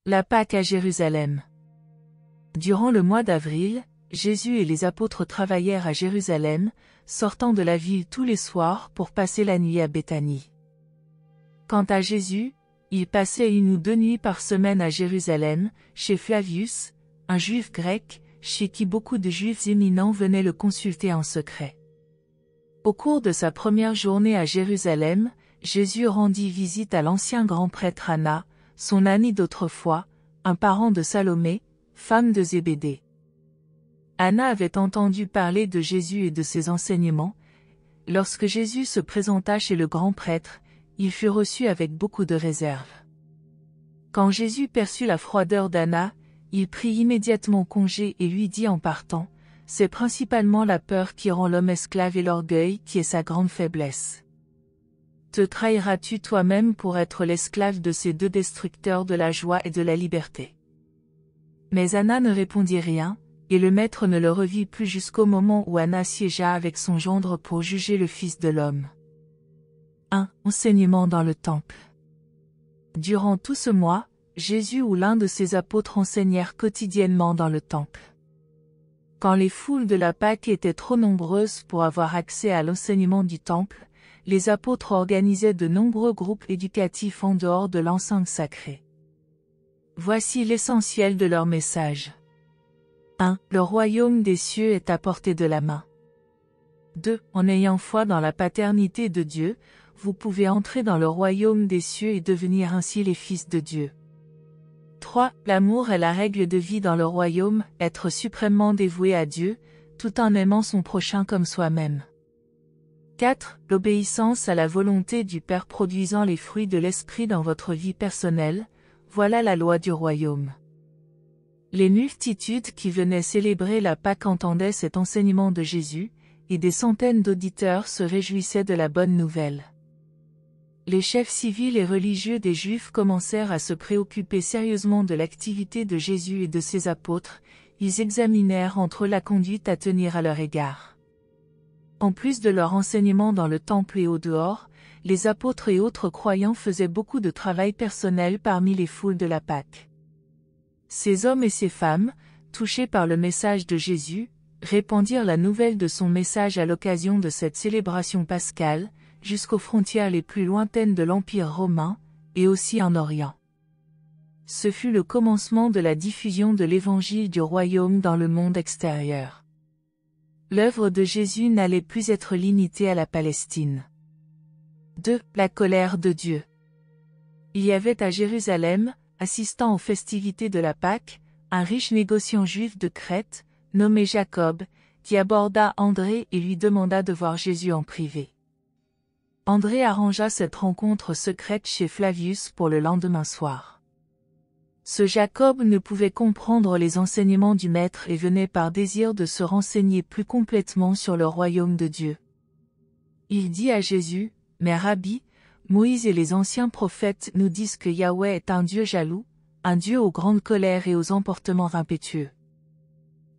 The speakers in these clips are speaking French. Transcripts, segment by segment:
La Pâque à Jérusalem. Durant le mois d'avril, Jésus et les apôtres travaillèrent à Jérusalem, sortant de la ville tous les soirs pour passer la nuit à Béthanie. Quant à Jésus, il passait 1 ou 2 nuits par semaine à Jérusalem, chez Flavius, un juif grec, chez qui beaucoup de juifs éminents venaient le consulter en secret. Au cours de sa première journée à Jérusalem, Jésus rendit visite à l'ancien grand prêtre Anna, son ami d'autrefois, un parent de Salomé, femme de Zébédée. Anna avait entendu parler de Jésus et de ses enseignements. Lorsque Jésus se présenta chez le grand prêtre, il fut reçu avec beaucoup de réserve. Quand Jésus perçut la froideur d'Anna, il prit immédiatement congé et lui dit en partant, « C'est principalement la peur qui rend l'homme esclave et l'orgueil qui est sa grande faiblesse. Te trahiras-tu toi-même pour être l'esclave de ces deux destructeurs de la joie et de la liberté ?» Mais Anna ne répondit rien, et le maître ne le revit plus jusqu'au moment où Anna siégea avec son gendre pour juger le Fils de l'homme. 1. Enseignement dans le temple. Durant tout ce mois, Jésus ou l'un de ses apôtres enseignèrent quotidiennement dans le temple. Quand les foules de la Pâque étaient trop nombreuses pour avoir accès à l'enseignement du temple, les apôtres organisaient de nombreux groupes éducatifs en dehors de l'enceinte sacrée. Voici l'essentiel de leur message. 1. Le royaume des cieux est à portée de la main. 2. En ayant foi dans la paternité de Dieu, vous pouvez entrer dans le royaume des cieux et devenir ainsi les fils de Dieu. 3. L'amour est la règle de vie dans le royaume, être suprêmement dévoué à Dieu, tout en aimant son prochain comme soi-même. 4. L'obéissance à la volonté du Père produisant les fruits de l'Esprit dans votre vie personnelle, voilà la loi du royaume. Les multitudes qui venaient célébrer la Pâque entendaient cet enseignement de Jésus, et des centaines d'auditeurs se réjouissaient de la bonne nouvelle. Les chefs civils et religieux des Juifs commencèrent à se préoccuper sérieusement de l'activité de Jésus et de ses apôtres, ils examinèrent entre eux la conduite à tenir à leur égard. En plus de leur enseignement dans le temple et au dehors, les apôtres et autres croyants faisaient beaucoup de travail personnel parmi les foules de la Pâque. Ces hommes et ces femmes, touchés par le message de Jésus, répandirent la nouvelle de son message à l'occasion de cette célébration pascale, jusqu'aux frontières les plus lointaines de l'Empire romain, et aussi en Orient. Ce fut le commencement de la diffusion de l'évangile du royaume dans le monde extérieur. L'œuvre de Jésus n'allait plus être limitée à la Palestine. 2. La colère de Dieu. Il y avait à Jérusalem, assistant aux festivités de la Pâque, un riche négociant juif de Crète, nommé Jacob, qui aborda André et lui demanda de voir Jésus en privé. André arrangea cette rencontre secrète chez Flavius pour le lendemain soir. Ce Jacob ne pouvait comprendre les enseignements du Maître et venait par désir de se renseigner plus complètement sur le royaume de Dieu. Il dit à Jésus, « Mais Rabbi, Moïse et les anciens prophètes nous disent que Yahweh est un Dieu jaloux, un Dieu aux grandes colères et aux emportements impétueux.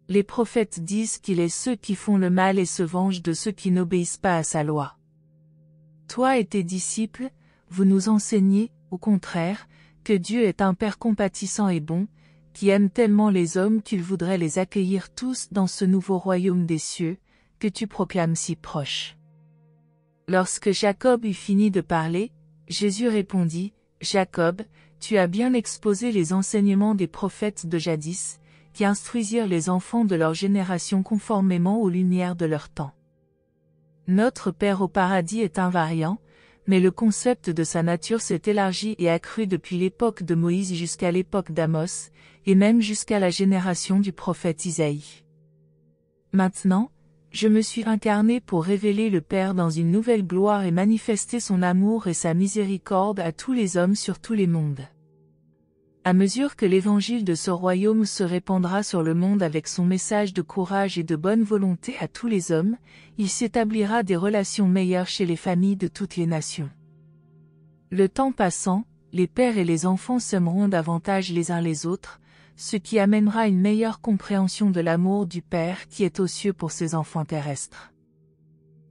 Les prophètes disent qu'il est ceux qui font le mal et se vengent de ceux qui n'obéissent pas à sa loi. Toi et tes disciples, vous nous enseignez, au contraire, que Dieu est un Père compatissant et bon, qui aime tellement les hommes qu'il voudrait les accueillir tous dans ce nouveau royaume des cieux, que tu proclames si proche. » Lorsque Jacob eut fini de parler, Jésus répondit, « Jacob, tu as bien exposé les enseignements des prophètes de jadis, qui instruisirent les enfants de leur génération conformément aux lumières de leur temps. Notre Père au paradis est invariant, mais le concept de sa nature s'est élargi et accru depuis l'époque de Moïse jusqu'à l'époque d'Amos, et même jusqu'à la génération du prophète Isaïe. Maintenant, je me suis incarné pour révéler le Père dans une nouvelle gloire et manifester son amour et sa miséricorde à tous les hommes sur tous les mondes. À mesure que l'évangile de ce royaume se répandra sur le monde avec son message de courage et de bonne volonté à tous les hommes, il s'établira des relations meilleures chez les familles de toutes les nations. Le temps passant, les pères et les enfants s'aimeront davantage les uns les autres, ce qui amènera une meilleure compréhension de l'amour du Père qui est aux cieux pour ses enfants terrestres.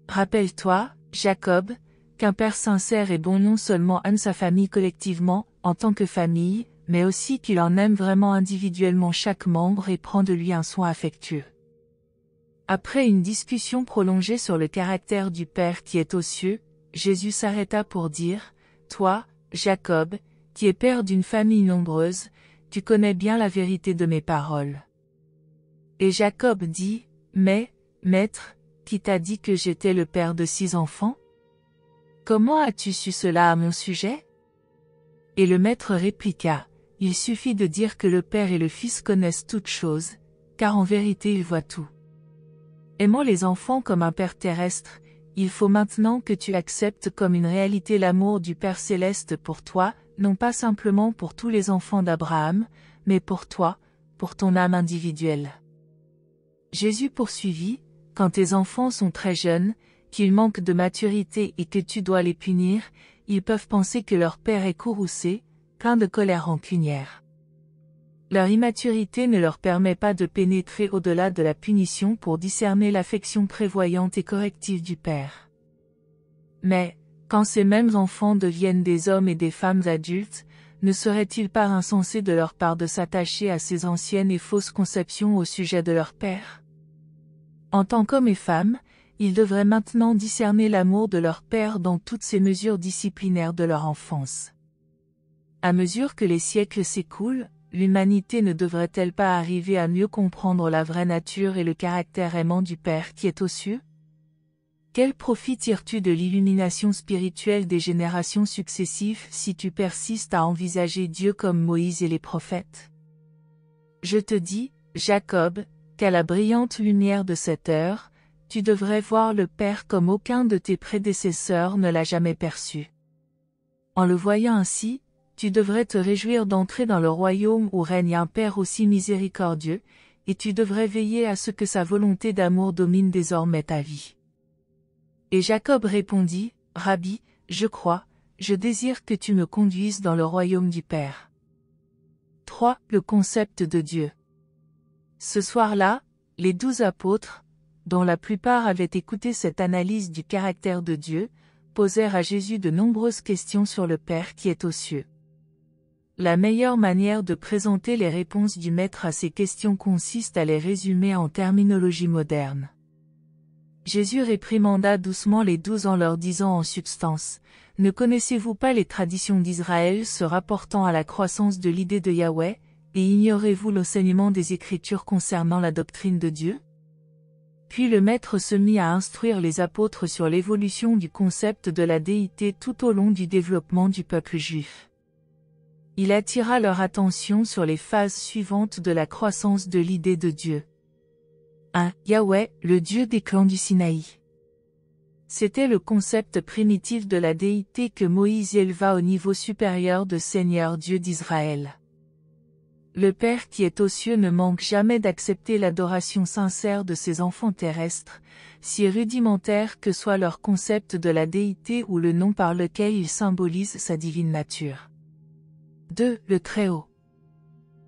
Rappelle-toi, Jacob, qu'un Père sincère et bon non seulement aime sa famille collectivement, en tant que famille, mais aussi qu'il en aime vraiment individuellement chaque membre et prend de lui un soin affectueux. Après une discussion prolongée sur le caractère du Père qui est aux cieux, Jésus s'arrêta pour dire, « Toi, Jacob, qui es père d'une famille nombreuse, tu connais bien la vérité de mes paroles. » Et Jacob dit, « Mais, Maître, qui t'a dit que j'étais le père de 6 enfants? Comment as-tu su cela à mon sujet? » Et le maître répliqua, « Il suffit de dire que le Père et le Fils connaissent toutes choses, car en vérité ils voient tout. Aimant les enfants comme un Père terrestre, il faut maintenant que tu acceptes comme une réalité l'amour du Père céleste pour toi, non pas simplement pour tous les enfants d'Abraham, mais pour toi, pour ton âme individuelle. » Jésus poursuivit, « Quand tes enfants sont très jeunes, qu'ils manquent de maturité et que tu dois les punir, ils peuvent penser que leur père est courroucé, plein de colère rancunière. Leur immaturité ne leur permet pas de pénétrer au-delà de la punition pour discerner l'affection prévoyante et corrective du Père. Mais, quand ces mêmes enfants deviennent des hommes et des femmes adultes, ne serait-il pas insensé de leur part de s'attacher à ces anciennes et fausses conceptions au sujet de leur Père? En tant qu'hommes et femmes, ils devraient maintenant discerner l'amour de leur Père dans toutes ces mesures disciplinaires de leur enfance. À mesure que les siècles s'écoulent, l'humanité ne devrait-elle pas arriver à mieux comprendre la vraie nature et le caractère aimant du Père qui est aux cieux? Quel profit tires-tu de l'illumination spirituelle des générations successives si tu persistes à envisager Dieu comme Moïse et les prophètes? Je te dis, Jacob, qu'à la brillante lumière de cette heure, tu devrais voir le Père comme aucun de tes prédécesseurs ne l'a jamais perçu. En le voyant ainsi, tu devrais te réjouir d'entrer dans le royaume où règne un Père aussi miséricordieux, et tu devrais veiller à ce que sa volonté d'amour domine désormais ta vie. Et Jacob répondit, « Rabbi, je crois, je désire que tu me conduises dans le royaume du Père. » 3. Le concept de Dieu. Ce soir-là, les 12 apôtres, dont la plupart avaient écouté cette analyse du caractère de Dieu, posèrent à Jésus de nombreuses questions sur le Père qui est aux cieux. La meilleure manière de présenter les réponses du Maître à ces questions consiste à les résumer en terminologie moderne. Jésus réprimanda doucement les 12 en leur disant en substance, « Ne connaissez-vous pas les traditions d'Israël se rapportant à la croissance de l'idée de Yahweh, et ignorez-vous l'enseignement des Écritures concernant la doctrine de Dieu ?» Puis le Maître se mit à instruire les apôtres sur l'évolution du concept de la déité tout au long du développement du peuple juif. Il attira leur attention sur les phases suivantes de la croissance de l'idée de Dieu. 1. Yahweh, le Dieu des clans du Sinaï. C'était le concept primitif de la déité que Moïse éleva au niveau supérieur de Seigneur Dieu d'Israël. Le Père qui est aux cieux ne manque jamais d'accepter l'adoration sincère de ses enfants terrestres, si rudimentaire que soit leur concept de la déité ou le nom par lequel il symbolise sa divine nature. 2. Le Très-Haut.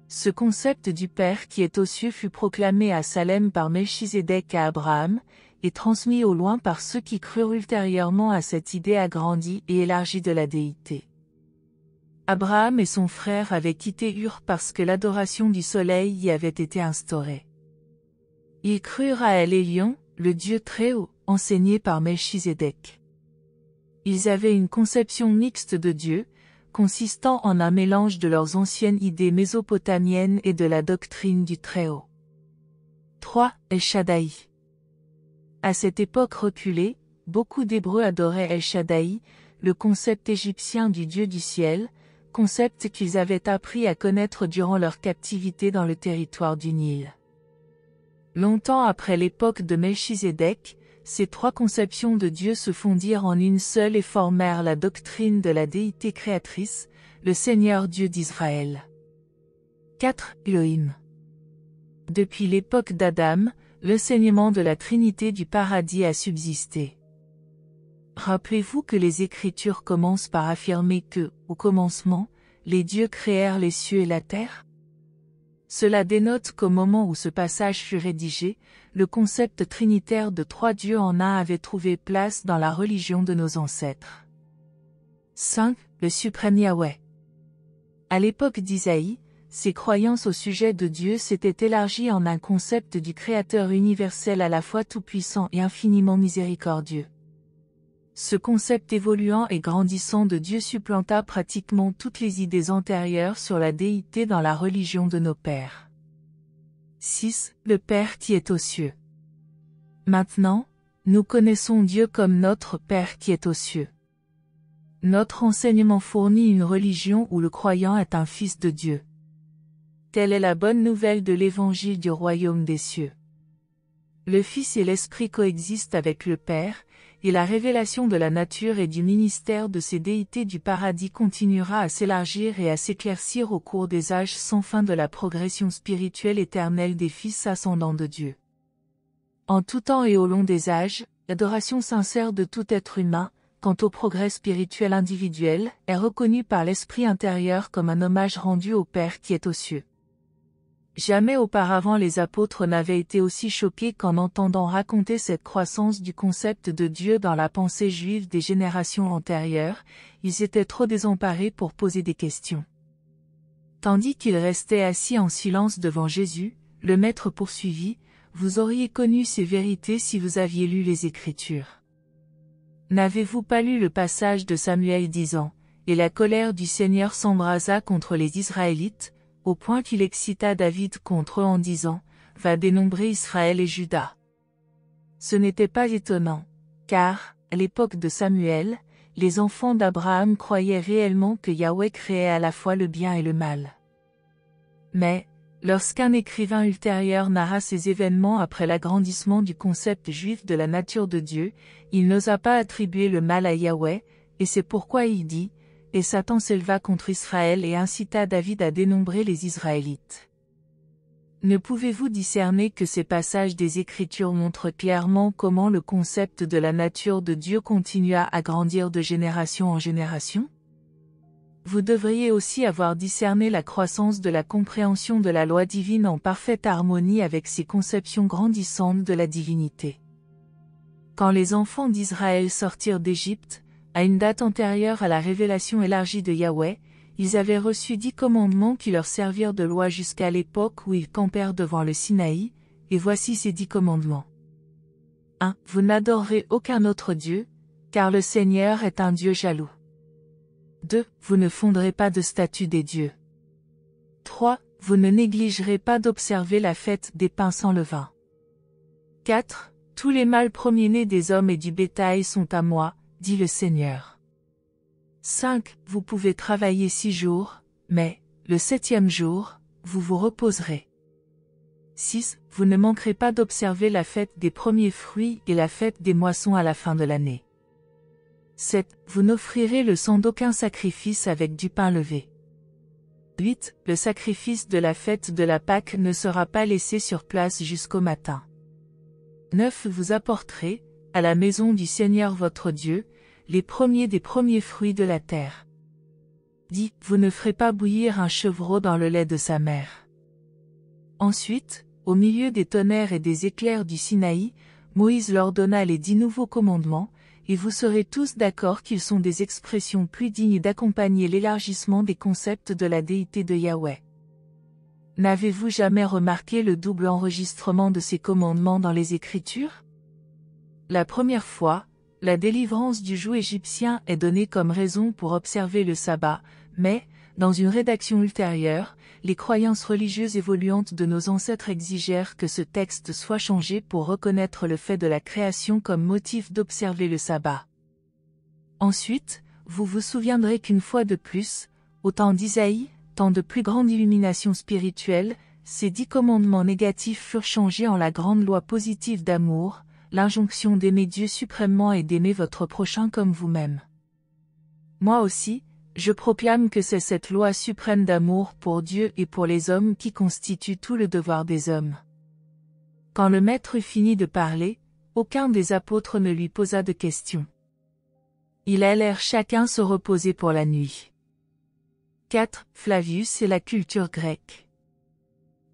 Ce concept du Père qui est aux cieux fut proclamé à Salem par Melchizedek à Abraham, et transmis au loin par ceux qui crurent ultérieurement à cette idée agrandie et élargie de la déité. Abraham et son frère avaient quitté Ur parce que l'adoration du soleil y avait été instaurée. Ils crurent à El Elyon, le Dieu Très-Haut, enseigné par Melchizedek. Ils avaient une conception mixte de Dieu, consistant en un mélange de leurs anciennes idées mésopotamiennes et de la doctrine du Très-Haut. 3. El Shaddai. À cette époque reculée, beaucoup d'Hébreux adoraient El Shaddai, le concept égyptien du Dieu du ciel, concept qu'ils avaient appris à connaître durant leur captivité dans le territoire du Nil. Longtemps après l'époque de Melchizedek, ces 3 conceptions de Dieu se fondirent en une seule et formèrent la doctrine de la déité créatrice, le Seigneur Dieu d'Israël. 4. Elohim. Depuis l'époque d'Adam, l'enseignement de la Trinité du paradis a subsisté. Rappelez-vous que les Écritures commencent par affirmer que, au commencement, les dieux créèrent les cieux et la terre. Cela dénote qu'au moment où ce passage fut rédigé, le concept trinitaire de 3 dieux en un avait trouvé place dans la religion de nos ancêtres. 5. Le suprême Yahweh. À l'époque d'Isaïe, ses croyances au sujet de Dieu s'étaient élargies en un concept du Créateur universel à la fois tout-puissant et infiniment miséricordieux. Ce concept évoluant et grandissant de Dieu supplanta pratiquement toutes les idées antérieures sur la déité dans la religion de nos pères. 6. Le Père qui est aux cieux. Maintenant, nous connaissons Dieu comme notre Père qui est aux cieux. Notre enseignement fournit une religion où le croyant est un fils de Dieu. Telle est la bonne nouvelle de l'évangile du royaume des cieux. Le Fils et l'Esprit coexistent avec le Père, et la révélation de la nature et du ministère de ces déités du paradis continuera à s'élargir et à s'éclaircir au cours des âges sans fin de la progression spirituelle éternelle des fils ascendants de Dieu. En tout temps et au long des âges, l'adoration sincère de tout être humain, quant au progrès spirituel individuel, est reconnue par l'esprit intérieur comme un hommage rendu au Père qui est aux cieux. Jamais auparavant les apôtres n'avaient été aussi choqués qu'en entendant raconter cette croissance du concept de Dieu dans la pensée juive des générations antérieures, ils étaient trop désemparés pour poser des questions. Tandis qu'ils restaient assis en silence devant Jésus, le Maître poursuivit, « Vous auriez connu ces vérités si vous aviez lu les Écritures. N'avez-vous pas lu le passage de Samuel disant, « Et la colère du Seigneur s'embrasa contre les Israélites, au point qu'il excita David contre eux en disant, « Va dénombrer Israël et Juda. » Ce n'était pas étonnant, car, à l'époque de Samuel, les enfants d'Abraham croyaient réellement que Yahweh créait à la fois le bien et le mal. Mais, lorsqu'un écrivain ultérieur narra ces événements après l'agrandissement du concept juif de la nature de Dieu, il n'osa pas attribuer le mal à Yahweh, et c'est pourquoi il dit, et Satan s'éleva contre Israël et incita David à dénombrer les Israélites. Ne pouvez-vous discerner que ces passages des Écritures montrent clairement comment le concept de la nature de Dieu continua à grandir de génération en génération? Vous devriez aussi avoir discerné la croissance de la compréhension de la loi divine en parfaite harmonie avec ces conceptions grandissantes de la divinité. Quand les enfants d'Israël sortirent d'Égypte, à une date antérieure à la révélation élargie de Yahweh, ils avaient reçu 10 commandements qui leur servirent de loi jusqu'à l'époque où ils campèrent devant le Sinaï, et voici ces 10 commandements. 1. Vous n'adorerez aucun autre Dieu, car le Seigneur est un Dieu jaloux. 2. Vous ne fonderez pas de statue des dieux. 3. Vous ne négligerez pas d'observer la fête des pains sans levain. 4. Tous les mâles premiers-nés des hommes et du bétail sont à moi, dit le Seigneur. 5. Vous pouvez travailler 6 jours, mais, le 7e jour, vous vous reposerez. 6. Vous ne manquerez pas d'observer la fête des premiers fruits et la fête des moissons à la fin de l'année. 7. Vous n'offrirez le sang d'aucun sacrifice avec du pain levé. 8. Le sacrifice de la fête de la Pâque ne sera pas laissé sur place jusqu'au matin. 9. Vous apporterez, à la maison du Seigneur votre Dieu, les premiers des premiers fruits de la terre. 10. Vous ne ferez pas bouillir un chevreau dans le lait de sa mère. Ensuite, au milieu des tonnerres et des éclairs du Sinaï, Moïse leur donna les 10 nouveaux commandements, et vous serez tous d'accord qu'ils sont des expressions plus dignes d'accompagner l'élargissement des concepts de la déité de Yahweh. N'avez-vous jamais remarqué le double enregistrement de ces commandements dans les Écritures? La première fois, la délivrance du joug égyptien est donnée comme raison pour observer le sabbat, mais, dans une rédaction ultérieure, les croyances religieuses évoluantes de nos ancêtres exigèrent que ce texte soit changé pour reconnaître le fait de la création comme motif d'observer le sabbat. Ensuite, vous vous souviendrez qu'une fois de plus, au temps d'Isaïe, temps de plus grande illumination spirituelle, ces 10 commandements négatifs furent changés en la grande loi positive d'amour, l'injonction d'aimer Dieu suprêmement et d'aimer votre prochain comme vous-même. Moi aussi, je proclame que c'est cette loi suprême d'amour pour Dieu et pour les hommes qui constitue tout le devoir des hommes. Quand le Maître eut fini de parler, aucun des apôtres ne lui posa de questions. Ils allèrent chacun se reposer pour la nuit. 4. Flavius et la culture grecque.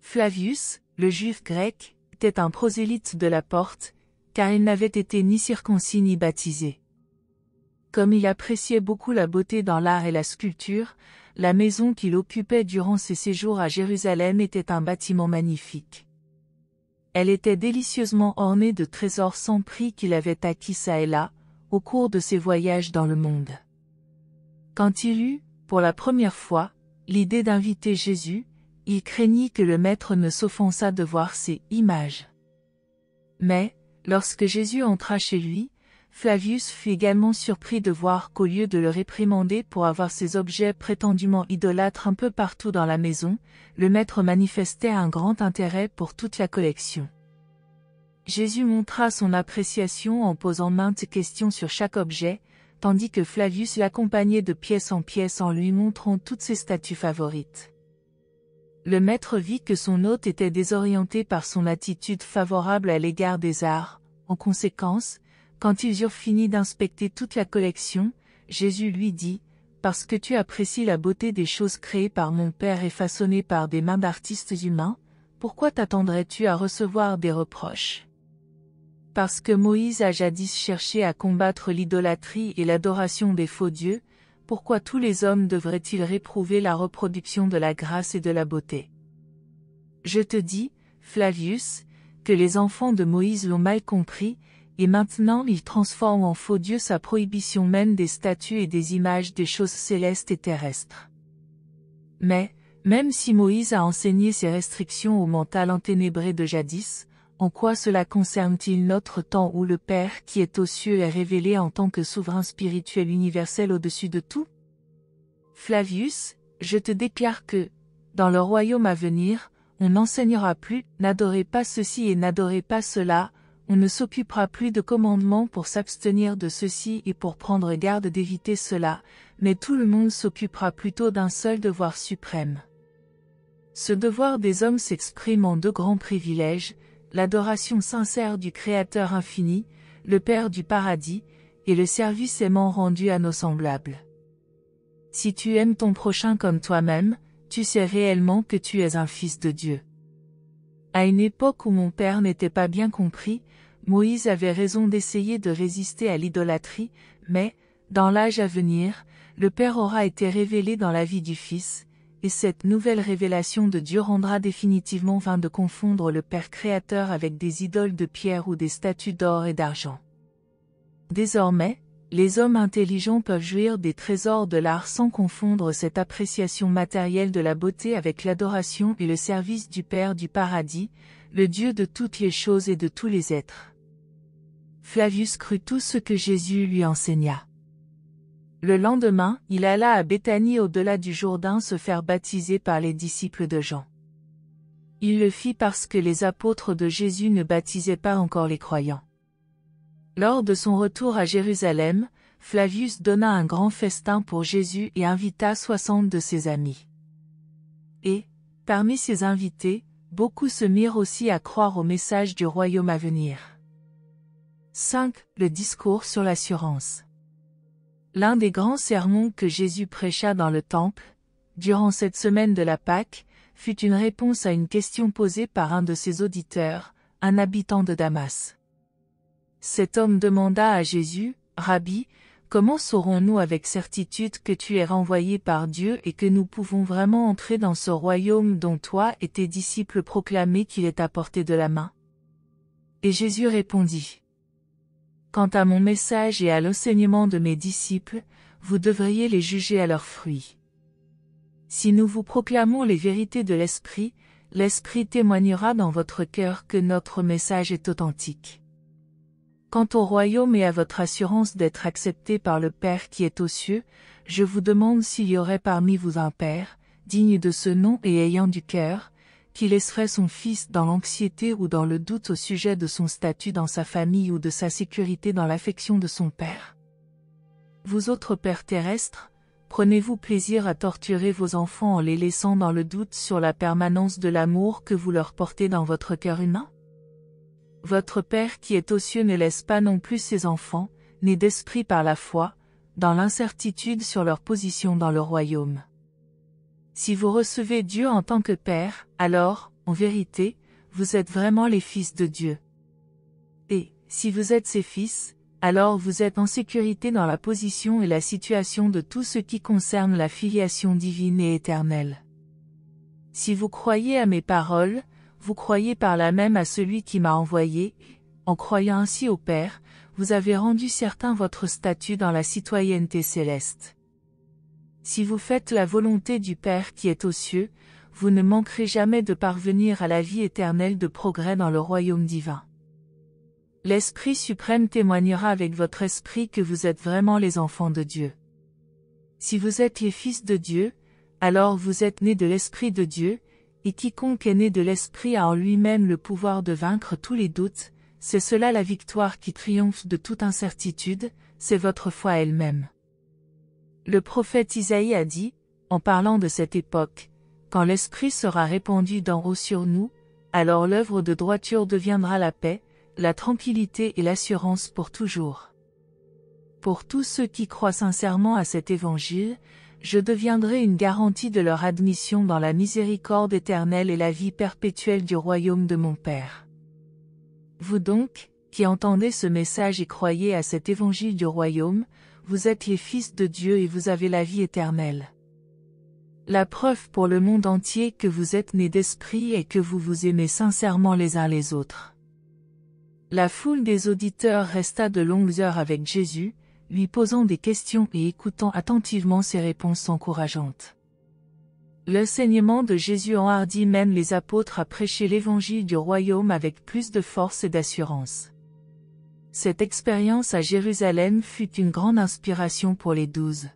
Flavius, le juif grec, était un prosélyte de la porte, car il n'avait été ni circoncis ni baptisé. Comme il appréciait beaucoup la beauté dans l'art et la sculpture, la maison qu'il occupait durant ses séjours à Jérusalem était un bâtiment magnifique. Elle était délicieusement ornée de trésors sans prix qu'il avait acquis çà et là, au cours de ses voyages dans le monde. Quand il eut, pour la première fois, l'idée d'inviter Jésus, il craignit que le maître ne s'offensât de voir ces images. Mais, lorsque Jésus entra chez lui, Flavius fut également surpris de voir qu'au lieu de le réprimander pour avoir ces objets prétendument idolâtres un peu partout dans la maison, le maître manifestait un grand intérêt pour toute la collection. Jésus montra son appréciation en posant maintes questions sur chaque objet, tandis que Flavius l'accompagnait de pièce en pièce en lui montrant toutes ses statues favorites. Le maître vit que son hôte était désorienté par son attitude favorable à l'égard des arts. En conséquence, quand ils eurent fini d'inspecter toute la collection, Jésus lui dit, « Parce que tu apprécies la beauté des choses créées par mon Père et façonnées par des mains d'artistes humains, pourquoi t'attendrais-tu à recevoir des reproches ? Parce que Moïse a jadis cherché à combattre l'idolâtrie et l'adoration des faux dieux, pourquoi tous les hommes devraient-ils réprouver la reproduction de la grâce et de la beauté ? Je te dis, Flavius, que les enfants de Moïse l'ont mal compris, et maintenant ils transforment en faux dieux sa prohibition même des statues et des images des choses célestes et terrestres. Mais, même si Moïse a enseigné ces restrictions au mental enténébré de jadis, en quoi cela concerne-t-il notre temps où le Père qui est aux cieux est révélé en tant que souverain spirituel universel au-dessus de tout ? Flavius, je te déclare que, dans le royaume à venir, on n'enseignera plus « n'adorez pas ceci et n'adorez pas cela », on ne s'occupera plus de commandements pour s'abstenir de ceci et pour prendre garde d'éviter cela, mais tout le monde s'occupera plutôt d'un seul devoir suprême. Ce devoir des hommes s'exprime en deux grands privilèges, l'adoration sincère du Créateur infini, le Père du paradis, et le service aimant rendu à nos semblables. Si tu aimes ton prochain comme toi-même, tu sais réellement que tu es un fils de Dieu. À une époque où mon Père n'était pas bien compris, Moïse avait raison d'essayer de résister à l'idolâtrie, mais, dans l'âge à venir, le Père aura été révélé dans la vie du Fils, et cette nouvelle révélation de Dieu rendra définitivement vain de confondre le Père créateur avec des idoles de pierre ou des statues d'or et d'argent. Désormais, les hommes intelligents peuvent jouir des trésors de l'art sans confondre cette appréciation matérielle de la beauté avec l'adoration et le service du Père du paradis, le Dieu de toutes les choses et de tous les êtres. Flavius crut tout ce que Jésus lui enseigna. Le lendemain, il alla à Béthanie au-delà du Jourdain se faire baptiser par les disciples de Jean. Il le fit parce que les apôtres de Jésus ne baptisaient pas encore les croyants. Lors de son retour à Jérusalem, Flavius donna un grand festin pour Jésus et invita 60 de ses amis. Et, parmi ses invités, beaucoup se mirent aussi à croire au message du royaume à venir. 5. Le discours sur l'assurance. L'un des grands sermons que Jésus prêcha dans le temple, durant cette semaine de la Pâque, fut une réponse à une question posée par un de ses auditeurs, un habitant de Damas. Cet homme demanda à Jésus, « Rabbi, comment saurons-nous avec certitude que tu es renvoyé par Dieu et que nous pouvons vraiment entrer dans ce royaume dont toi et tes disciples proclamaient qu'il est à portée de la main ?» Et Jésus répondit, « Quant à mon message et à l'enseignement de mes disciples, vous devriez les juger à leurs fruits. Si nous vous proclamons les vérités de l'Esprit, l'Esprit témoignera dans votre cœur que notre message est authentique. Quant au royaume et à votre assurance d'être accepté par le Père qui est aux cieux, je vous demande s'il y aurait parmi vous un Père, digne de ce nom et ayant du cœur, qui laisserait son fils dans l'anxiété ou dans le doute au sujet de son statut dans sa famille ou de sa sécurité dans l'affection de son Père. Vous autres pères terrestres, prenez-vous plaisir à torturer vos enfants en les laissant dans le doute sur la permanence de l'amour que vous leur portez dans votre cœur humain ? Votre Père qui est aux cieux ne laisse pas non plus ses enfants, nés d'esprit par la foi, dans l'incertitude sur leur position dans le royaume. Si vous recevez Dieu en tant que Père, alors, en vérité, vous êtes vraiment les fils de Dieu. Et, si vous êtes ses fils, alors vous êtes en sécurité dans la position et la situation de tout ce qui concerne la filiation divine et éternelle. Si vous croyez à mes paroles, vous croyez par là même à celui qui m'a envoyé, en croyant ainsi au Père, vous avez rendu certain votre statut dans la citoyenneté céleste. Si vous faites la volonté du Père qui est aux cieux, vous ne manquerez jamais de parvenir à la vie éternelle de progrès dans le royaume divin. L'Esprit suprême témoignera avec votre esprit que vous êtes vraiment les enfants de Dieu. Si vous êtes les fils de Dieu, alors vous êtes nés de l'Esprit de Dieu, et quiconque est né de l'Esprit a en lui-même le pouvoir de vaincre tous les doutes, c'est cela la victoire qui triomphe de toute incertitude, c'est votre foi elle-même. Le prophète Isaïe a dit, en parlant de cette époque, « Quand l'Esprit sera répandu d'en haut sur nous, alors l'œuvre de droiture deviendra la paix, la tranquillité et l'assurance pour toujours. » Pour tous ceux qui croient sincèrement à cet évangile, je deviendrai une garantie de leur admission dans la miséricorde éternelle et la vie perpétuelle du royaume de mon Père. Vous donc, qui entendez ce message et croyez à cet évangile du royaume, vous êtes les fils de Dieu et vous avez la vie éternelle. La preuve pour le monde entier que vous êtes nés d'esprit et que vous vous aimez sincèrement les uns les autres. La foule des auditeurs resta de longues heures avec Jésus, lui posant des questions et écoutant attentivement ses réponses encourageantes. L'enseignement de Jésus enhardit même les apôtres à prêcher l'évangile du royaume avec plus de force et d'assurance. Cette expérience à Jérusalem fut une grande inspiration pour les 12.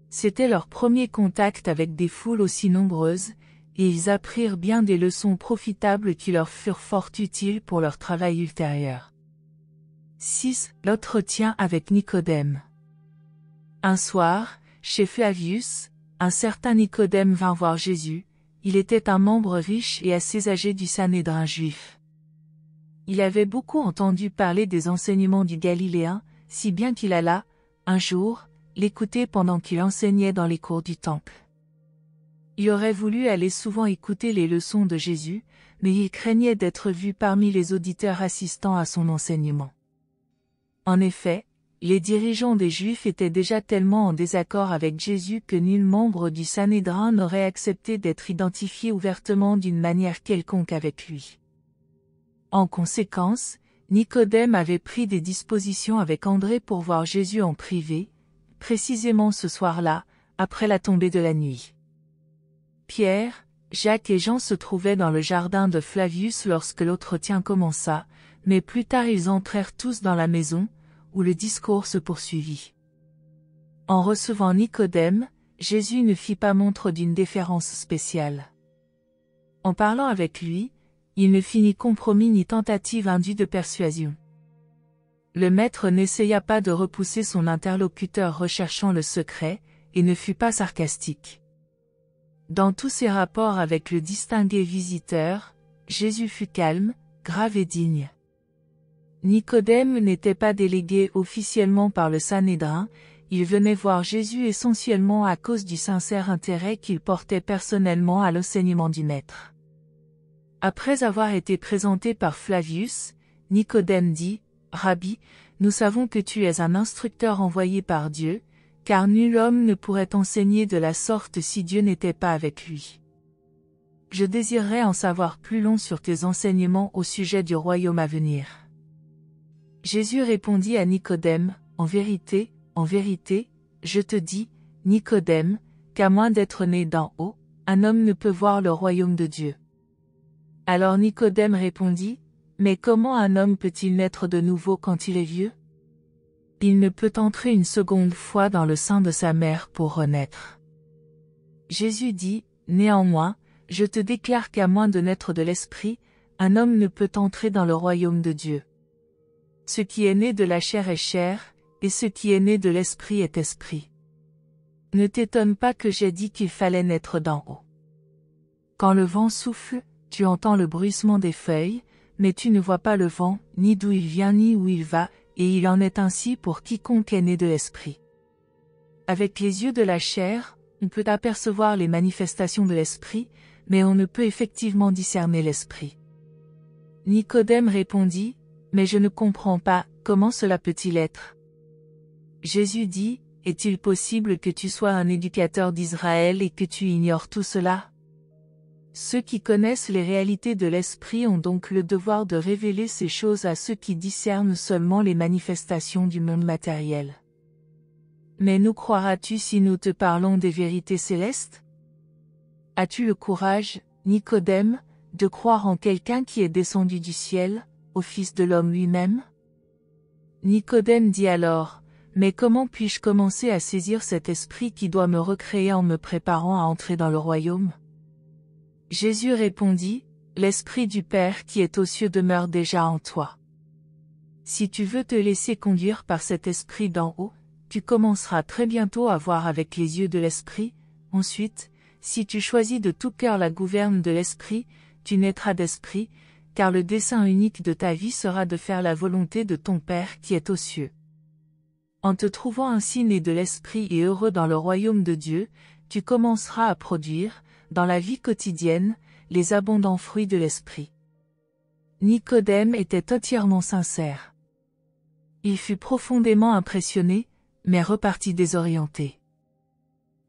C'était leur premier contact avec des foules aussi nombreuses, et ils apprirent bien des leçons profitables qui leur furent fort utiles pour leur travail ultérieur. 6. L'entretien avec Nicodème. Un soir, chez Flavius, un certain Nicodème vint voir Jésus. Il était un membre riche et assez âgé du Sanhédrin juif. Il avait beaucoup entendu parler des enseignements du Galiléen, si bien qu'il alla, un jour, l'écouter pendant qu'il enseignait dans les cours du temple. Il aurait voulu aller souvent écouter les leçons de Jésus, mais il craignait d'être vu parmi les auditeurs assistant à son enseignement. En effet, les dirigeants des Juifs étaient déjà tellement en désaccord avec Jésus que nul membre du Sanhédrin n'aurait accepté d'être identifié ouvertement d'une manière quelconque avec lui. En conséquence, Nicodème avait pris des dispositions avec André pour voir Jésus en privé, précisément ce soir-là, après la tombée de la nuit. Pierre, Jacques et Jean se trouvaient dans le jardin de Flavius lorsque l'entretien commença, mais plus tard ils entrèrent tous dans la maison, où le discours se poursuivit. En recevant Nicodème, Jésus ne fit pas montre d'une déférence spéciale. En parlant avec lui, il ne fit ni compromis ni tentative indue de persuasion. Le maître n'essaya pas de repousser son interlocuteur recherchant le secret, et ne fut pas sarcastique. Dans tous ses rapports avec le distingué visiteur, Jésus fut calme, grave et digne. Nicodème n'était pas délégué officiellement par le Sanhédrin, il venait voir Jésus essentiellement à cause du sincère intérêt qu'il portait personnellement à l'enseignement du Maître. Après avoir été présenté par Flavius, Nicodème dit, « Rabbi, nous savons que tu es un instructeur envoyé par Dieu, car nul homme ne pourrait enseigner de la sorte si Dieu n'était pas avec lui. Je désirerais en savoir plus long sur tes enseignements au sujet du royaume à venir. » Jésus répondit à Nicodème, « En vérité, je te dis, Nicodème, qu'à moins d'être né d'en haut, un homme ne peut voir le royaume de Dieu. » Alors Nicodème répondit, « Mais comment un homme peut-il naître de nouveau quand il est vieux? Il ne peut entrer une seconde fois dans le sein de sa mère pour renaître. » Jésus dit, « Néanmoins, je te déclare qu'à moins de naître de l'Esprit, un homme ne peut entrer dans le royaume de Dieu. Ce qui est né de la chair est chair, et ce qui est né de l'Esprit est esprit. Ne t'étonne pas que j'ai dit qu'il fallait naître d'en haut. Quand le vent souffle, tu entends le bruissement des feuilles, mais tu ne vois pas le vent, ni d'où il vient ni où il va, et il en est ainsi pour quiconque est né de l'Esprit. Avec les yeux de la chair, on peut apercevoir les manifestations de l'Esprit, mais on ne peut effectivement discerner l'Esprit. » Nicodème répondit, « Mais je ne comprends pas, comment cela peut-il être? Jésus dit, est-il possible que tu sois un éducateur d'Israël et que tu ignores tout cela? Ceux qui connaissent les réalités de l'esprit ont donc le devoir de révéler ces choses à ceux qui discernent seulement les manifestations du monde matériel. Mais nous croiras-tu si nous te parlons des vérités célestes? As-tu le courage, Nicodème, de croire en quelqu'un qui est descendu du ciel, au Fils de l'homme lui-même? Nicodème dit alors, mais comment puis-je commencer à saisir cet esprit qui doit me recréer en me préparant à entrer dans le royaume? Jésus répondit, l'Esprit du Père qui est aux cieux demeure déjà en toi. Si tu veux te laisser conduire par cet esprit d'en haut, tu commenceras très bientôt à voir avec les yeux de l'esprit. Ensuite, si tu choisis de tout cœur la gouverne de l'esprit, tu naîtras d'esprit, car le dessein unique de ta vie sera de faire la volonté de ton Père qui est aux cieux. En te trouvant ainsi né de l'esprit et heureux dans le royaume de Dieu, tu commenceras à produire, dans la vie quotidienne, les abondants fruits de l'esprit. Nicodème était entièrement sincère. Il fut profondément impressionné, mais repartit désorienté.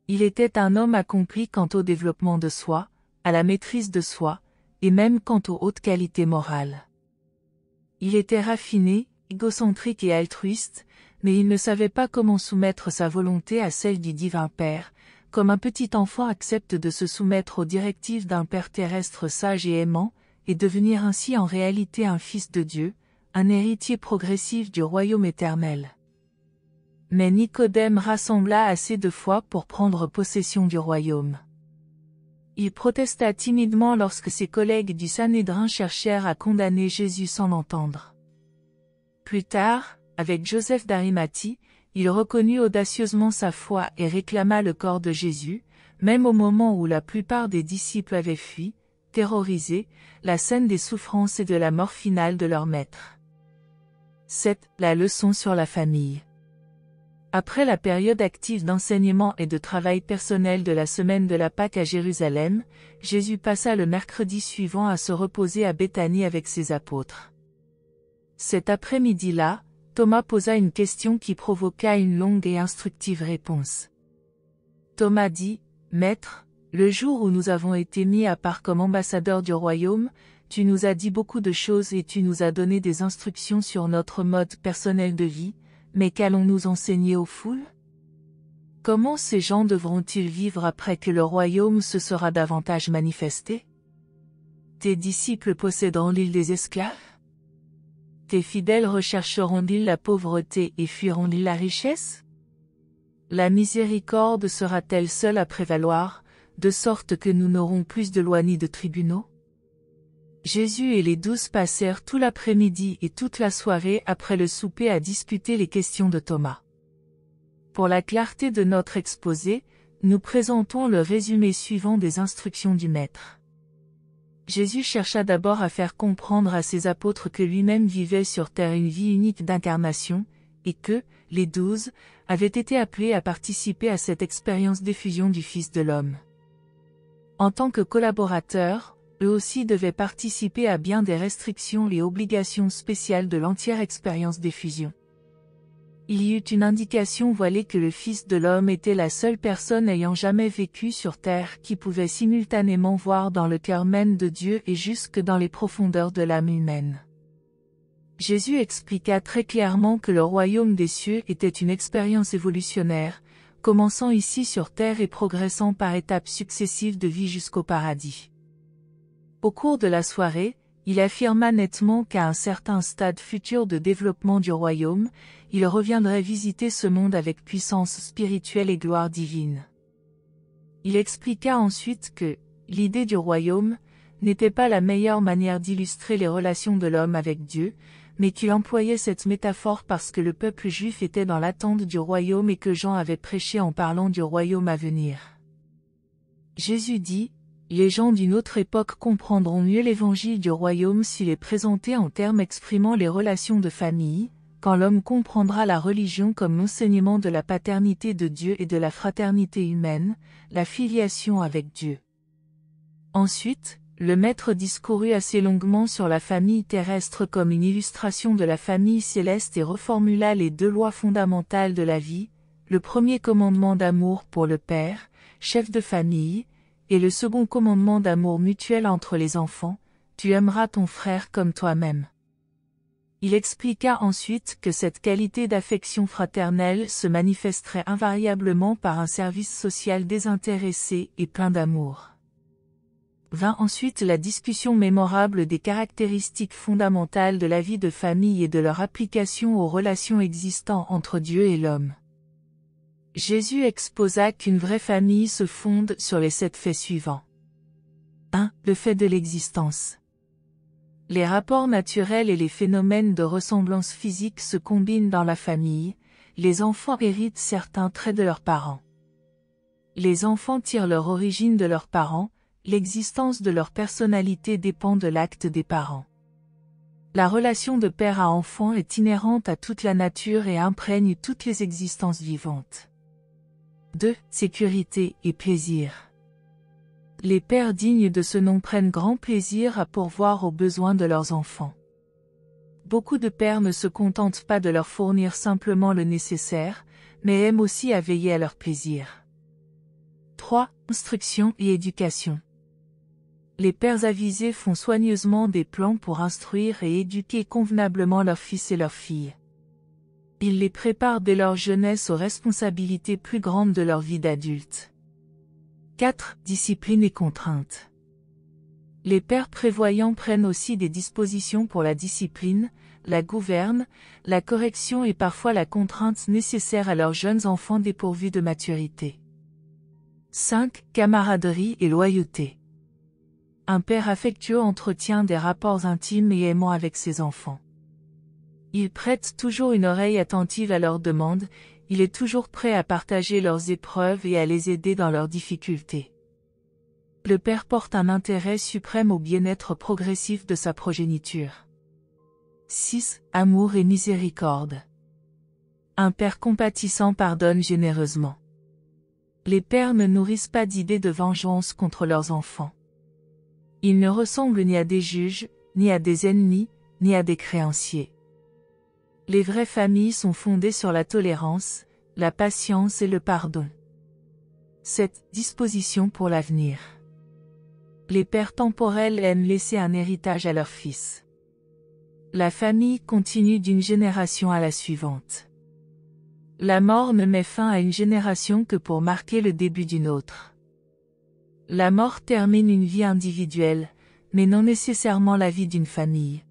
Il était un homme accompli quant au développement de soi, à la maîtrise de soi, et même quant aux hautes qualités morales. Il était raffiné, égocentrique et altruiste, mais il ne savait pas comment soumettre sa volonté à celle du divin Père, comme un petit enfant accepte de se soumettre aux directives d'un Père terrestre sage et aimant, et devenir ainsi en réalité un fils de Dieu, un héritier progressif du royaume éternel. Mais Nicodème rassembla assez de foi pour prendre possession du royaume. Il protesta timidement lorsque ses collègues du Sanhédrin cherchèrent à condamner Jésus sans l'entendre. Plus tard, avec Joseph d'Arimathie, il reconnut audacieusement sa foi et réclama le corps de Jésus, même au moment où la plupart des disciples avaient fui, terrorisés, la scène des souffrances et de la mort finale de leur maître. 7. La leçon sur la famille. Après la période active d'enseignement et de travail personnel de la semaine de la Pâque à Jérusalem, Jésus passa le mercredi suivant à se reposer à Béthanie avec ses apôtres. Cet après-midi-là, Thomas posa une question qui provoqua une longue et instructive réponse. Thomas dit, « Maître, le jour où nous avons été mis à part comme ambassadeurs du royaume, tu nous as dit beaucoup de choses et tu nous as donné des instructions sur notre mode personnel de vie, mais qu'allons-nous enseigner aux foules? Comment ces gens devront-ils vivre après que le royaume se sera davantage manifesté? Tes disciples posséderont-ils des esclaves? Tes fidèles rechercheront-ils la pauvreté et fuiront-ils la richesse? La miséricorde sera-t-elle seule à prévaloir, de sorte que nous n'aurons plus de lois ni de tribunaux? Jésus et les 12 passèrent tout l'après-midi et toute la soirée après le souper à discuter les questions de Thomas. Pour la clarté de notre exposé, nous présentons le résumé suivant des instructions du Maître. Jésus chercha d'abord à faire comprendre à ses apôtres que lui-même vivait sur terre une vie unique d'incarnation, et que, les 12, avaient été appelés à participer à cette expérience d'effusion du Fils de l'homme. En tant que collaborateurs, eux aussi devaient participer à bien des restrictions et obligations spéciales de l'entière expérience d'effusion. Il y eut une indication voilée que le Fils de l'homme était la seule personne ayant jamais vécu sur terre qui pouvait simultanément voir dans le cœur même de Dieu et jusque dans les profondeurs de l'âme humaine. Jésus expliqua très clairement que le royaume des cieux était une expérience évolutionnaire, commençant ici sur terre et progressant par étapes successives de vie jusqu'au paradis. Au cours de la soirée, il affirma nettement qu'à un certain stade futur de développement du royaume, il reviendrait visiter ce monde avec puissance spirituelle et gloire divine. Il expliqua ensuite que l'idée du royaume n'était pas la meilleure manière d'illustrer les relations de l'homme avec Dieu, mais qu'il employait cette métaphore parce que le peuple juif était dans l'attente du royaume et que Jean avait prêché en parlant du royaume à venir. Jésus dit, « Les gens d'une autre époque comprendront mieux l'évangile du royaume s'il est présenté en termes exprimant les relations de famille, quand l'homme comprendra la religion comme enseignement de la paternité de Dieu et de la fraternité humaine, la filiation avec Dieu. » Ensuite, le maître discourut assez longuement sur la famille terrestre comme une illustration de la famille céleste et reformula les 2 lois fondamentales de la vie, le premier commandement d'amour pour le père, chef de famille, et le second commandement d'amour mutuel entre les enfants, tu aimeras ton frère comme toi-même. Il expliqua ensuite que cette qualité d'affection fraternelle se manifesterait invariablement par un service social désintéressé et plein d'amour. Vint ensuite la discussion mémorable des caractéristiques fondamentales de la vie de famille et de leur application aux relations existant entre Dieu et l'homme. Jésus exposa qu'une vraie famille se fonde sur les 7 faits suivants. 1. Le fait de l'existence. Les rapports naturels et les phénomènes de ressemblance physique se combinent dans la famille, les enfants héritent certains traits de leurs parents. Les enfants tirent leur origine de leurs parents, l'existence de leur personnalité dépend de l'acte des parents. La relation de père à enfant est inhérente à toute la nature et imprègne toutes les existences vivantes. 2. Sécurité et plaisir. Les pères dignes de ce nom prennent grand plaisir à pourvoir aux besoins de leurs enfants. Beaucoup de pères ne se contentent pas de leur fournir simplement le nécessaire, mais aiment aussi à veiller à leur plaisir. 3. Instruction et éducation. Les pères avisés font soigneusement des plans pour instruire et éduquer convenablement leurs fils et leurs filles. Ils les préparent dès leur jeunesse aux responsabilités plus grandes de leur vie d'adulte. 4. Discipline et contrainte. Les pères prévoyants prennent aussi des dispositions pour la discipline, la gouverne, la correction et parfois la contrainte nécessaire à leurs jeunes enfants dépourvus de maturité. 5. Camaraderie et loyauté. Un père affectueux entretient des rapports intimes et aimants avec ses enfants. Il prête toujours une oreille attentive à leurs demandes, il est toujours prêt à partager leurs épreuves et à les aider dans leurs difficultés. Le père porte un intérêt suprême au bien-être progressif de sa progéniture. 6. Amour et miséricorde. Un père compatissant pardonne généreusement. Les pères ne nourrissent pas d'idées de vengeance contre leurs enfants. Ils ne ressemblent ni à des juges, ni à des ennemis, ni à des créanciers. Les vraies familles sont fondées sur la tolérance, la patience et le pardon. 7. Disposition pour l'avenir. Les pères temporels aiment laisser un héritage à leurs fils. La famille continue d'une génération à la suivante. La mort ne met fin à une génération que pour marquer le début d'une autre. La mort termine une vie individuelle, mais non nécessairement la vie d'une famille.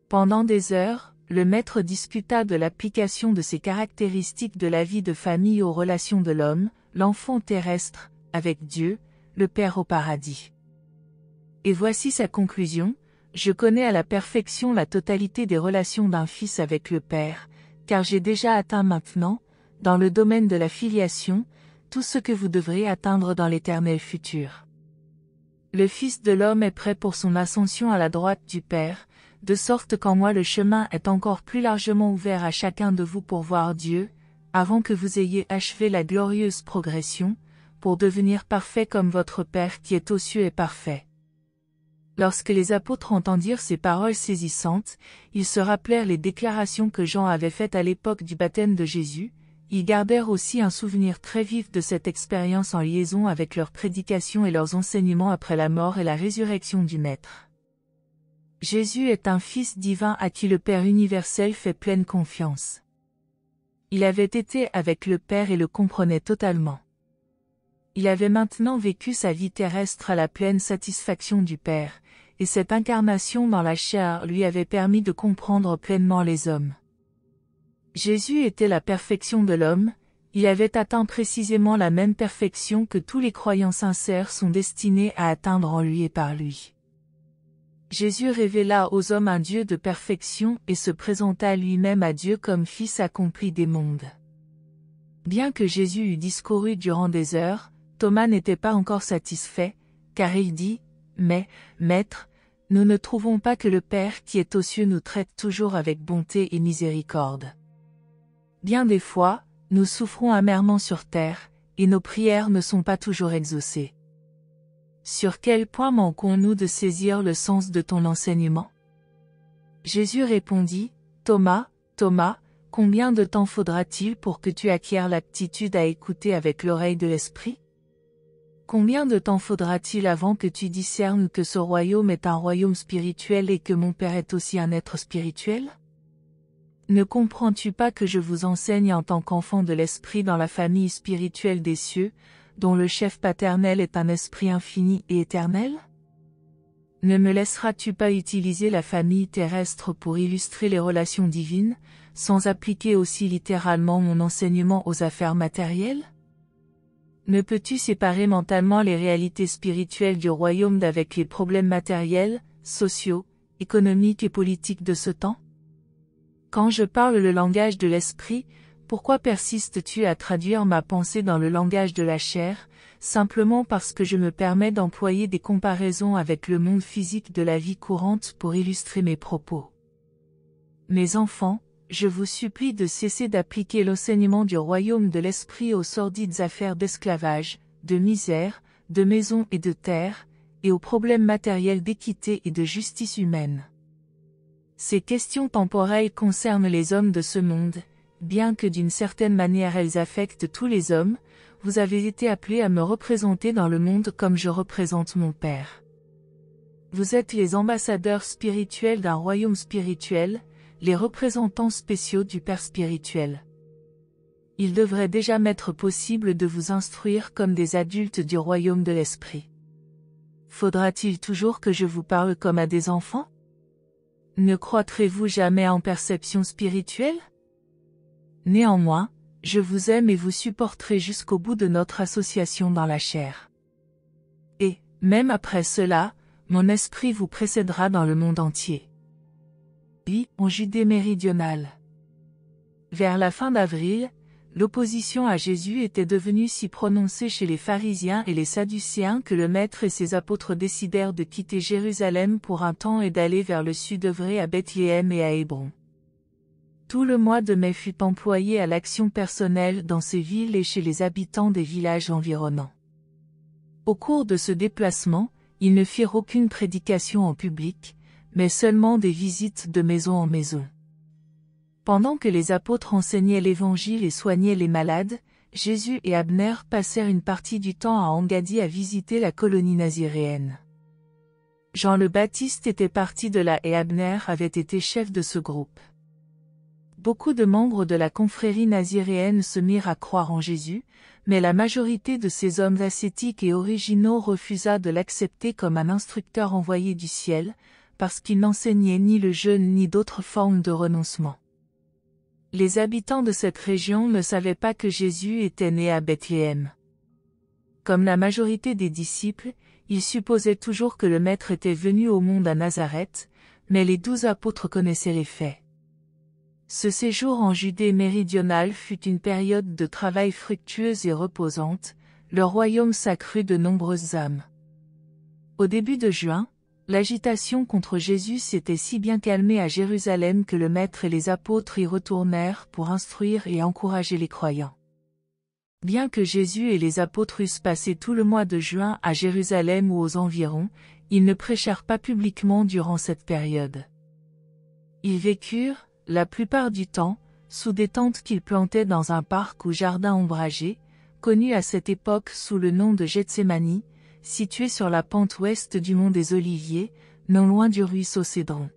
Pendant des heures, le maître discuta de l'application de ces caractéristiques de la vie de famille aux relations de l'homme, l'enfant terrestre, avec Dieu, le Père au paradis. Et voici sa conclusion: je connais à la perfection la totalité des relations d'un fils avec le Père, car j'ai déjà atteint maintenant, dans le domaine de la filiation, tout ce que vous devrez atteindre dans l'éternel futur. Le Fils de l'homme est prêt pour son ascension à la droite du Père, de sorte qu'en moi le chemin est encore plus largement ouvert à chacun de vous pour voir Dieu, avant que vous ayez achevé la glorieuse progression, pour devenir parfait comme votre Père qui est aux cieux est parfait. Lorsque les apôtres entendirent ces paroles saisissantes, ils se rappelèrent les déclarations que Jean avait faites à l'époque du baptême de Jésus. Ils gardèrent aussi un souvenir très vif de cette expérience en liaison avec leur prédication et leurs enseignements après la mort et la résurrection du Maître. Jésus est un Fils divin à qui le Père universel fait pleine confiance. Il avait été avec le Père et le comprenait totalement. Il avait maintenant vécu sa vie terrestre à la pleine satisfaction du Père, et cette incarnation dans la chair lui avait permis de comprendre pleinement les hommes. Jésus était la perfection de l'homme, il avait atteint précisément la même perfection que tous les croyants sincères sont destinés à atteindre en lui et par lui. Jésus révéla aux hommes un Dieu de perfection et se présenta lui-même à Dieu comme Fils accompli des mondes. Bien que Jésus eût discouru durant des heures, Thomas n'était pas encore satisfait, car il dit: « Mais, Maître, nous ne trouvons pas que le Père qui est aux cieux nous traite toujours avec bonté et miséricorde. Bien des fois, nous souffrons amèrement sur terre, et nos prières ne sont pas toujours exaucées. Sur quel point manquons-nous de saisir le sens de ton enseignement? Jésus répondit, Thomas, Thomas, combien de temps faudra-t-il pour que tu acquières l'aptitude à écouter avec l'oreille de l'esprit? Combien de temps faudra-t-il avant que tu discernes que ce royaume est un royaume spirituel et que mon Père est aussi un être spirituel? Ne comprends-tu pas que je vous enseigne en tant qu'enfant de l'esprit dans la famille spirituelle des cieux, dont le chef paternel est un esprit infini et éternel? Ne me laisseras-tu pas utiliser la famille terrestre pour illustrer les relations divines, sans appliquer aussi littéralement mon enseignement aux affaires matérielles? Ne peux-tu séparer mentalement les réalités spirituelles du royaume d'avec les problèmes matériels, sociaux, économiques et politiques de ce temps? Quand je parle le langage de l'esprit, pourquoi persistes-tu à traduire ma pensée dans le langage de la chair, simplement parce que je me permets d'employer des comparaisons avec le monde physique de la vie courante pour illustrer mes propos? Mes enfants, je vous supplie de cesser d'appliquer l'enseignement du royaume de l'esprit aux sordides affaires d'esclavage, de misère, de maison et de terre, et aux problèmes matériels d'équité et de justice humaine. Ces questions temporelles concernent les hommes de ce monde, bien que d'une certaine manière elles affectent tous les hommes. Vous avez été appelés à me représenter dans le monde comme je représente mon Père. Vous êtes les ambassadeurs spirituels d'un royaume spirituel, les représentants spéciaux du Père spirituel. Il devrait déjà m'être possible de vous instruire comme des adultes du royaume de l'esprit. Faudra-t-il toujours que je vous parle comme à des enfants? Ne croîtrez-vous jamais en perception spirituelle? Néanmoins, je vous aime et vous supporterai jusqu'au bout de notre association dans la chair. Et, même après cela, mon esprit vous précédera dans le monde entier. En Judée méridionale. Vers la fin d'avril, l'opposition à Jésus était devenue si prononcée chez les pharisiens et les sadducéens que le Maître et ses apôtres décidèrent de quitter Jérusalem pour un temps et d'aller vers le sud œuvrer à Bethléem et à Hébron. Tout le mois de mai fut employé à l'action personnelle dans ces villes et chez les habitants des villages environnants. Au cours de ce déplacement, ils ne firent aucune prédication en public, mais seulement des visites de maison en maison. Pendant que les apôtres enseignaient l'Évangile et soignaient les malades, Jésus et Abner passèrent une partie du temps à Engadi à visiter la colonie naziréenne. Jean le Baptiste était parti de là et Abner avait été chef de ce groupe. Beaucoup de membres de la confrérie naziréenne se mirent à croire en Jésus, mais la majorité de ces hommes ascétiques et originaux refusa de l'accepter comme un instructeur envoyé du ciel, parce qu'il n'enseignait ni le jeûne ni d'autres formes de renoncement. Les habitants de cette région ne savaient pas que Jésus était né à Bethléem. Comme la majorité des disciples, ils supposaient toujours que le Maître était venu au monde à Nazareth, mais les 12 apôtres connaissaient les faits. Ce séjour en Judée méridionale fut une période de travail fructueuse et reposante, le royaume s'accrut de nombreuses âmes. Au début de juin, l'agitation contre Jésus s'était si bien calmée à Jérusalem que le Maître et les apôtres y retournèrent pour instruire et encourager les croyants. Bien que Jésus et les apôtres eussent passé tout le mois de juin à Jérusalem ou aux environs, ils ne prêchèrent pas publiquement durant cette période. Ils vécurent, la plupart du temps, sous des tentes qu'ils plantaient dans un parc ou jardin ombragé, connu à cette époque sous le nom de Gethsémani, situé sur la pente ouest du mont des Oliviers, non loin du ruisseau Cédron.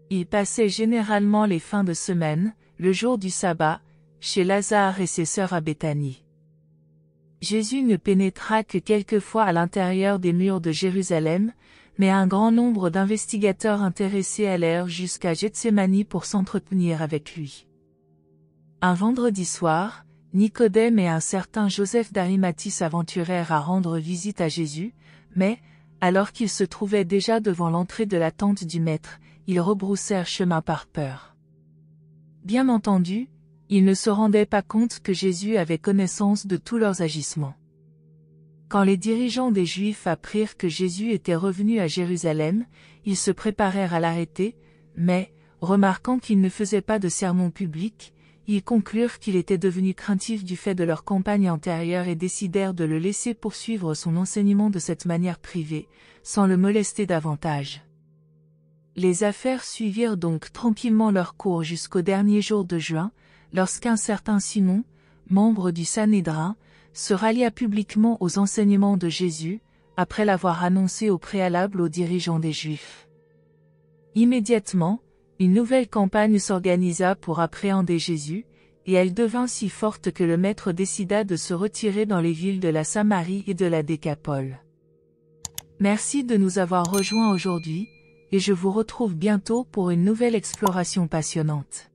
Ils passaient généralement les fins de semaine, le jour du sabbat, chez Lazare et ses sœurs à Béthanie. Jésus ne pénétra que quelques fois à l'intérieur des murs de Jérusalem, mais un grand nombre d'investigateurs intéressés allèrent jusqu'à Gethsémani pour s'entretenir avec lui. Un vendredi soir, Nicodème et un certain Joseph d'Arimathie s'aventurèrent à rendre visite à Jésus, mais, alors qu'ils se trouvaient déjà devant l'entrée de la tente du Maître, ils rebroussèrent chemin par peur. Bien entendu, ils ne se rendaient pas compte que Jésus avait connaissance de tous leurs agissements. Quand les dirigeants des Juifs apprirent que Jésus était revenu à Jérusalem, ils se préparèrent à l'arrêter, mais, remarquant qu'il ne faisait pas de sermon public, ils conclurent qu'il était devenu craintif du fait de leur campagne antérieure et décidèrent de le laisser poursuivre son enseignement de cette manière privée, sans le molester davantage. Les affaires suivirent donc tranquillement leur cours jusqu'au dernier jour de juin, lorsqu'un certain Simon, membre du Sanhédrin, se rallia publiquement aux enseignements de Jésus, après l'avoir annoncé au préalable aux dirigeants des Juifs. Immédiatement, une nouvelle campagne s'organisa pour appréhender Jésus, et elle devint si forte que le maître décida de se retirer dans les villes de la Samarie et de la Décapole. Merci de nous avoir rejoints aujourd'hui, et je vous retrouve bientôt pour une nouvelle exploration passionnante.